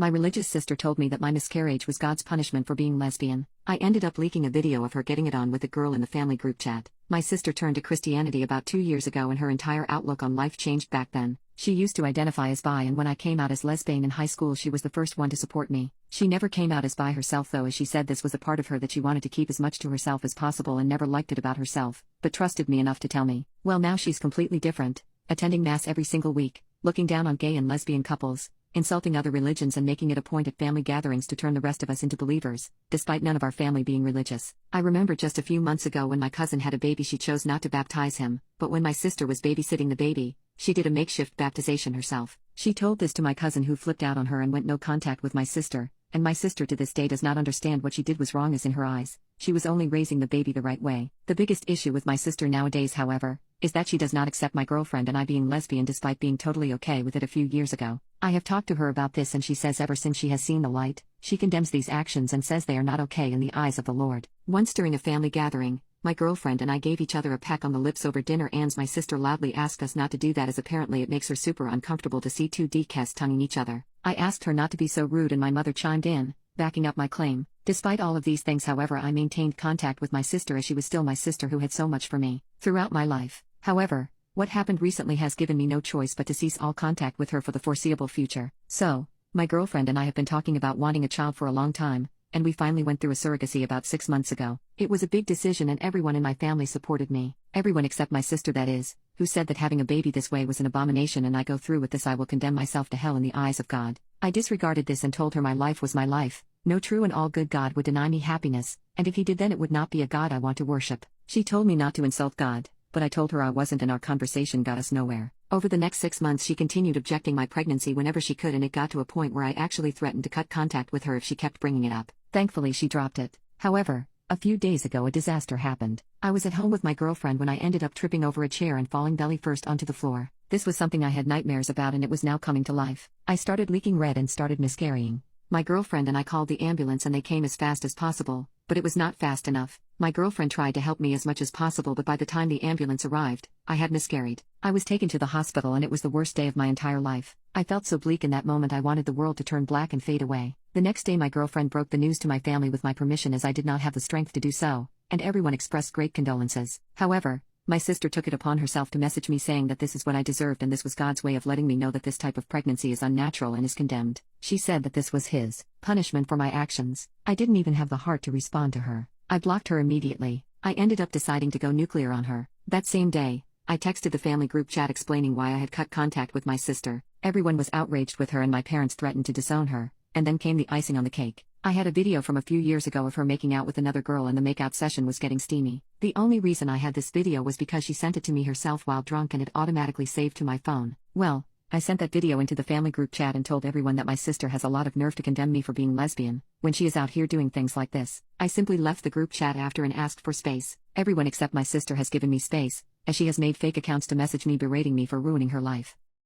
My religious sister told me that my miscarriage was God's punishment for being lesbian. I ended up leaking a video of her getting it on with a girl in the family group chat. My sister turned to Christianity about 2 years ago and her entire outlook on life changed back then. She used to identify as bi, and when I came out as lesbian in high school she was the first one to support me. She never came out as bi herself though, as she said this was a part of her that she wanted to keep as much to herself as possible and never liked it about herself, but trusted me enough to tell me. Well, now she's completely different, attending mass every single week, looking down on gay and lesbian couples, insulting other religions and making it a point at family gatherings to turn the rest of us into believers, despite none of our family being religious. I remember just a few months ago when my cousin had a baby, she chose not to baptize him, but when my sister was babysitting the baby, she did a makeshift baptization herself. She told this to my cousin, who flipped out on her and went no contact with my sister, and my sister to this day does not understand what she did was wrong, as in her eyes, she was only raising the baby the right way. The biggest issue with my sister nowadays, however, is that she does not accept my girlfriend and I being lesbian despite being totally okay with it a few years ago. I have talked to her about this and she says ever since she has seen the light, she condemns these actions and says they are not okay in the eyes of the Lord. Once during a family gathering, my girlfriend and I gave each other a peck on the lips over dinner, and my sister loudly asked us not to do that as apparently it makes her super uncomfortable to see two DKs tonguing each other. I asked her not to be so rude and my mother chimed in, backing up my claim. Despite all of these things, however, I maintained contact with my sister as she was still my sister who had so much for me throughout my life. However, what happened recently has given me no choice but to cease all contact with her for the foreseeable future. So, my girlfriend and I have been talking about wanting a child for a long time, and we finally went through a surrogacy about 6 months ago. It was a big decision and everyone in my family supported me. Everyone except my sister, that is, who said that having a baby this way was an abomination, and I go through with this I will condemn myself to hell in the eyes of God. I disregarded this and told her my life was my life. No true and all good God would deny me happiness, and if he did then it would not be a God I want to worship. She told me not to insult God, but I told her I wasn't, and our conversation got us nowhere. Over the next 6 months she continued objecting my pregnancy whenever she could, and it got to a point where I actually threatened to cut contact with her if she kept bringing it up. Thankfully she dropped it. However, a few days ago a disaster happened. I was at home with my girlfriend when I ended up tripping over a chair and falling belly first onto the floor. This was something I had nightmares about and it was now coming to life. I started leaking red and started miscarrying. My girlfriend and I called the ambulance and they came as fast as possible, but it was not fast enough. My girlfriend tried to help me as much as possible, but by the time the ambulance arrived, I had miscarried. I was taken to the hospital and it was the worst day of my entire life. I felt so bleak in that moment I wanted the world to turn black and fade away. The next day my girlfriend broke the news to my family with my permission, as I did not have the strength to do so, and everyone expressed great condolences. However, my sister took it upon herself to message me saying that this is what I deserved and this was God's way of letting me know that this type of pregnancy is unnatural and is condemned. She said that this was his punishment for my actions. I didn't even have the heart to respond to her. I blocked her immediately. I ended up deciding to go nuclear on her. That same day, I texted the family group chat explaining why I had cut contact with my sister. Everyone was outraged with her and my parents threatened to disown her, and then came the icing on the cake. I had a video from a few years ago of her making out with another girl and the makeout session was getting steamy. The only reason I had this video was because she sent it to me herself while drunk and it automatically saved to my phone. Well, I sent that video into the family group chat and told everyone that my sister has a lot of nerve to condemn me for being lesbian, when she is out here doing things like this. I simply left the group chat after and asked for space. Everyone except my sister has given me space, as she has made fake accounts to message me berating me for ruining her life.